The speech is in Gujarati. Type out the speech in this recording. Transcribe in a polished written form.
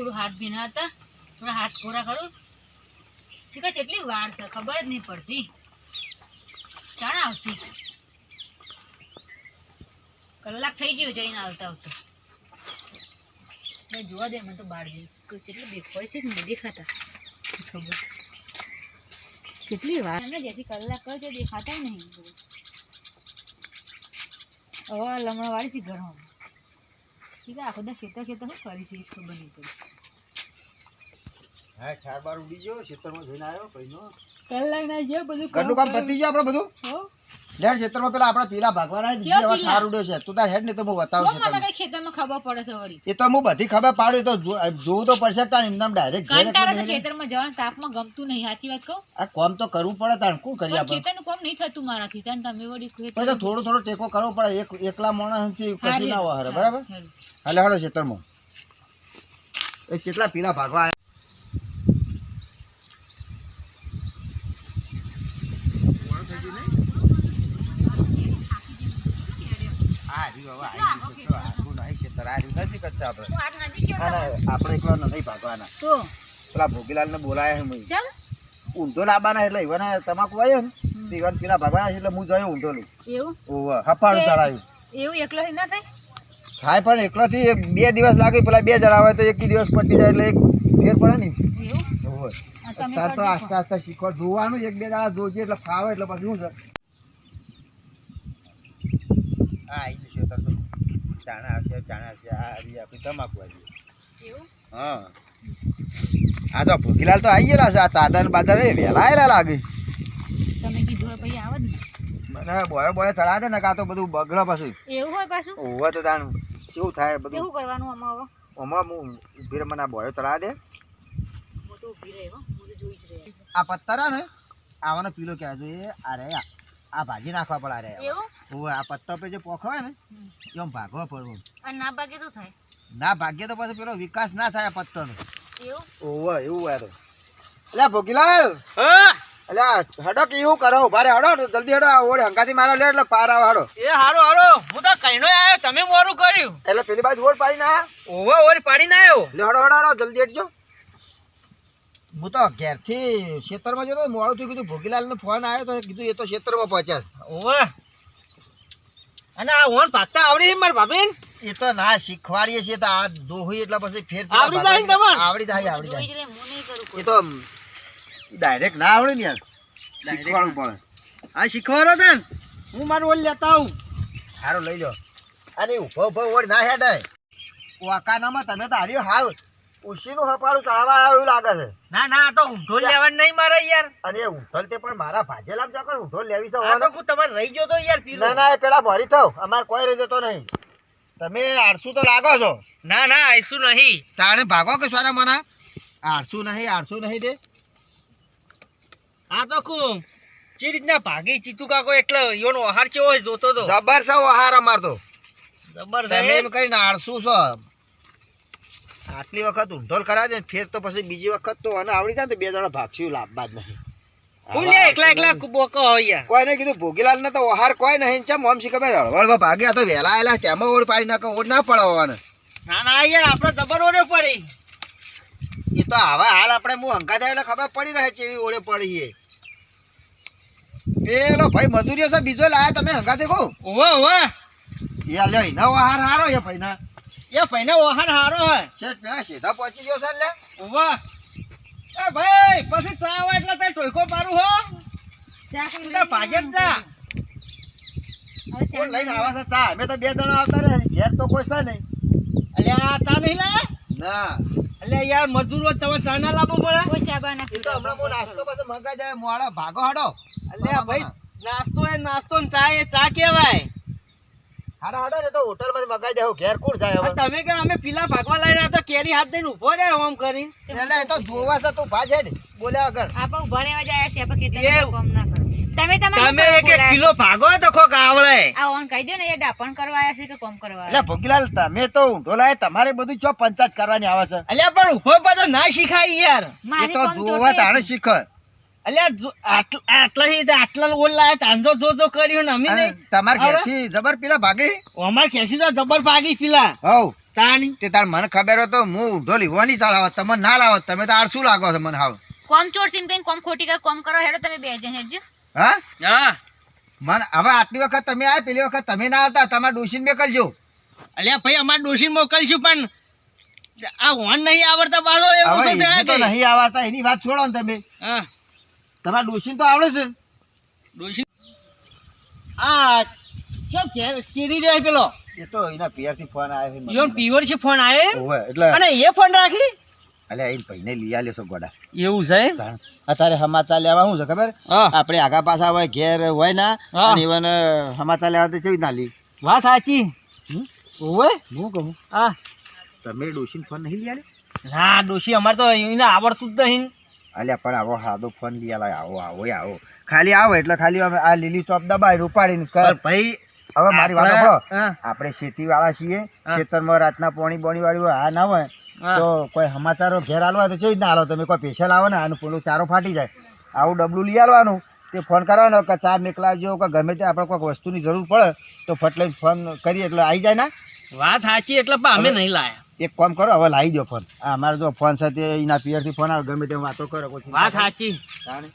થોડું હાથ ભીના હતા, થોડા હાથ કોરા કરું. શીખા કેટલી વાર છે ખબર જ નહીં પડતી. ચાણ આવશે, કલાક થઈ ગયો જઈને આવતા આવતા. જોવા દે મને તો બાર જેવું કેટલી દેખાય છે ને દેખાતા ખબર કેટલી વાર જેથી કલાક કરજો દેખાતા નહીં. હવે લમણા વાળી છે ઘરમાં. ઠીક આખો દા ખેતર શું કરી છે ખબર નહીં પડી. હા ચાર બાર ઉડી ગયો ખેતરમાં જઈને આવ્યો કઈનો કલાક ના જે બધું ઘરનું કામ પતી ગયું આપણે બધું. લેડ ખેતરમાં પેલા આપણા પીલા ભાગવાના છે હવે ઠાર ઉડ્યો છે. તું તાર હેડ ને તો હું બતાવું છું મને કઈ ખેતરમાં ખબર પડે છે વળી. એ તો હું બધી ખબર પાડું તો જોવું તો પડશે તાણ એમનામ ડાયરેક્ટ ખેતરમાં જવાનું તાપમાં ગમતું નહીં. સાચી વાત કહું, આ કામ તો કરવું પડે તાણ શું કરીએ આપણે. ખેતરનું કામ નહીં થતું મારાથી. તાણ તમે વળી તો થોડો થોડો ટેકો કરવો પડે. એકલા માણસથી કશું ના હોય બરાબર. હાલે હાલો ખેતરમાં એ કેટલા પીલા ભાગવા આપણે એકલા નથી ભાગવાના. પેલા ભોગીલાલ ને બોલાયા ઊંધો લાવવાના એટલે ઈવન તમાકુ આવ્યો ને ઈવન પેલા ભાગવાના એટલે હું જોયો ઊંધો લઉં હપાડું ચડાવ્યું. એવું એકલો ના થાય થાય પણ એકલો થી 2 દિવસ લાગે. પેલા 2 જણા હોય તો 1 દિવસ પટી જાય એટલે ફેર પડે ને. અત્યારે તો આસ્તે આસ્તે શીખવા જોવાનું. 1-2 દાડા જોજે એટલે ફાવે એટલે પછી શું છે. હા આવી જશે તો ચાણા આવશે આપણી તમાકુ આવી. હા આ તો ભોગીલાલ તો આવી ગયેલા છે. આ ચાદર બાદર વહેલા આવેલા લાગે. તમે કીધું પછી આવે ને મને બોય ચડા દે ને કાં તો બધું બગડે પછી. એવું હોય પાછું ઓવે તો તાણ કેવું થાય બધું. કેવું કરવાનું આમાં હવે? આમાં હું ઊભી રહે મને આ બોયો ચડા દે. હું તો ઊભી રહે હું તો જોઈ જ રહે. આ પત્તર ને આવાનો પીલો ક્યાં જોઈએ. આ રે આ ભાજી નાખવા પડે. રે ઓવે આ પત્તર પર જે પોખો હોય ને એમ ભાગવા પડવું. અને ના ભાગે તો થાય ના ભાગ્ય તો પછી પેલો વિકાસ ના થાય આ પત્તરનો. એવું ઓવે એવું હોય તો એટલે ભોગીલાલ એટલે હડો કે એવું કરો. ભારે હડો જલ્દી હડો. ઓળે હંગાથી મારા લે એટલે પાર આવે હડો. એ હારો હારો હું તો કઈનો આવ્યો તમે મોરું કર્યું એટલે પેલી બાજુ ઓળ પાડીને આયા. ઓવા ઓરી પાડીને આવ્યો. લે હડો હડો હડો જલ્દી હટજો. હું તો ઘેરથી ખેતરમાં જતો મોડું થયું. કીધું ભોગીલાલ નો ફોન આવ્યો તો કીધું એ તો ખેતરમાં પહોંચ્યા. ઓવા અને આ ઓન ભાગતા આવડી માર ભાભીન એ તો ના શીખવાડીએ છીએ તો આ જોઈ એટલે પછી ફેર આવડી જાય ને તમને? આવડી જાય જોઈ જ રહે હું નહીં કરું એ તો ડાયરેક્ટ ના આવડે ને યાર શીખવાડવું પડે. આ શીખવાડો તને હું મારું ઓલ લેતા આવું. સારું લઈ લો. અને ઉભો ઉભો ઓળ ના હેડાય. વાકાનામાં તમે તો હાર્યો હાવ ઉશીનું હપાડું તળાવા આવ્યું એવું લાગે છે. ના ના આ તો ઊંધો લેવાનું નહીં મારે યાર. અને એ ઉઠલ તે પણ મારા ભાજેલામ ચાકર ઉઠો લેવી છે. આ તો હું તમારે રહી ગયો તો યાર પીલો. ના ના એ પેલા ભરી થાવ અમારે કોઈ રહી જતો નહીં. તમે આળસુ તો લાગો છો. ના ના આઈશું નહીં. તાણે ભાગો કે સોના મના આળસુ નહીં તે. આ તો કું જે રીતના ભાગી ચીતુ કાકો એટલે યોનો આહાર ચેવો હોય જોતો તો જબર છે આહાર અમાર તો. જબરદસ્ત તમે એમ કહીને આળસુ છો. આટલી વખત ઊંધોલ કરાવે ને ફેર તો પછી બીજી વખત તો અને આવડી જાય ને 2 જણા ભાગશું લાભવા જ નહીં. બોલે એકલા બોકો હોય યાર. કોઈ નહીં કીધું ભોગીલાલ ને તો ઓહાર કોઈ નહીં. ચમ ઓમ શી ખબર હળવળ ભાગ્યા તો વહેલા આવેલા તેમાં ઓળ પાડી નાખો. ઓળ ના પડવાને. ના ના યાર આપણે જબર ઓળે પડી. એ તો હવે હાલ આપણે હું હંકા થાય એટલે ખબર પડી રહે છે એવી ઓળે પડી. પેલો ભાઈ મજૂરીઓ છે બીજો લાયા તમે હંકા દેખો. ઓવા ઓવા એ લે એનો ઓહાર હારો એ ભાઈના. એ ભાઈને ઓહાર હારો હોય શેઠ પેલા સીધા પહોંચી ગયો છે લે. ઓવા એ ભાઈ પછી ચા આવે એટલે તે ટોયકો પારું હો. ચા એટલે ભાજે જ જા. કોણ લઈને આવા છે ચા? અમે તો 2 જણા આવતા રહે. ઘેર તો કોઈ છે નહીં. અલ્યા ચા નહીં લાયા? ના અલ્યા યાર મજૂરો તમે ચા ના લાવવું પડે. કોઈ ચા બા ના એ તો હમણાં હું નાસ્તો પછી મંગાઈ જાય મોડા ભાગો હડો. અલ્યા ભાઈ નાસ્તો ને ચા એ ચા કહેવાય. હાડો હડો ને તો હોટલ માં મંગાઈ જાય. ઘેર કોણ જાય હવે? તમે કે અમે પીલા ભાગવા લઈ રહ્યા તો કેરી હાથ દઈને ઉભો રહે આમ કરી. એટલે એ તો જોવા છે તું ભાજે ને બોલ્યા વગર. આપા ઉભા રહેવા જાય છે આપા ખેતરમાં કામ ના કરો. તમે એક કિલો ભાગો તો ખોક આવડે. આ ઓન કહી દો ને એ ડાપણ કરવા આવ્યા છે કે કામ કરવા એટલે ભોગીલાલ તમે તો ઊંધો લાય. તમારે બધું ચો પંચાયત કરવાની આવે છે. અલ્યા પણ ઉભો પાછો ના શીખાય યાર. એ તો જોવા તાણે શીખે. અલ્યા આટલા ઓલ લાયા તાંજો જો કર્યું ને અમે નહીં. તમારે ઘેરથી જબર પેલા ભાગી. અમાર ખેસી તો જબર ભાગી પીલા. હવ તાણી તે તાર મને ખબર હોય તો હું ઊંધો લીવો નહીં ચાલાવો તમે ના લાવો તમે તો આળસુ લાગો છો મને હાવ કોમ ચોર સીન કઈ કોમ ખોટી કઈ કોમ કરો હેડો તમે બે જણ હેડજો હા હા મને હવે આટલી વખત તમે આયા પેલી વખત તમે ના આવતા તમારા ડોશીને મેકલજો અલ્યા ભાઈ અમાર ડોશી મોકલશું પણ આ હોન નહીં આવડતા પાછો એવું હવે શું થયા એને તો કે નહીં આવડતા એની વાત છોડો ને તમે હા તમારા ડોશીને તો આવડે છે ડોશી આ ચમ ઘેર ચીરી જાય પેલો એ તો એના પિયરથી ફોન આવ્યો છે યોન પીવર છે ફોન આયે ઓવે એટલે અને એ ફોન રાખી અલ્યા એને ભાઈને લઈ આલ્યો છો ગોડા એવું છે અત્યારે સમાચાર લેવા શું છે ખબર હા આપણે આગા પાછા હોય ઘેર હોય ના હા. અને ઇવન સમાચાર લેવા તો કેવી ના લી વાત સાચી ઓવે હું કહું હા તમે ડોશીને ફોન નહીં લઈ આલ્યો ના ડોશી અમાર તો એને આવડતું જ નહીં અલ્યા પણ આવો સાદો ફોન લઈ આલાય આવો આવો આવો ખાલી આવો એટલે ખાલી અમે આ લીલી ચોપ દબાઈ ઉપાડીને કર ભાઈ હવે મારી વાત સાંભળો હા. આપણે ખેતી વાળા છીએ હા. ખેતરમાં રાતના પોણી બોણી વાળી હોય આ ના હોય હા. તો કોઈ સમાચારો ઘેર આલવા તો કેવી ના આલો તમે કોઈ સ્પેશિયલ આવો ને આનું પેલું ચારો ફાટી જાય આવું ડબલું લઈ આલવાનું તે ફોન કરવાનો કે ચા મેકલાવજો કે ગમે તે આપણે કોઈ વસ્તુની જરૂર પડે તો ફટ લઈને ફોન કરીએ એટલે આવી જાય ને વાત સાચી એટલે પણ અમે નહીં લાયા એક કામ કરો હવે લાવી દો ફોન આ અમારો જો ફોન સાથે એના પિયરથી ફોન આવે ગમે તેમ વાતો કરો કોઈ વાત સાચી તાણે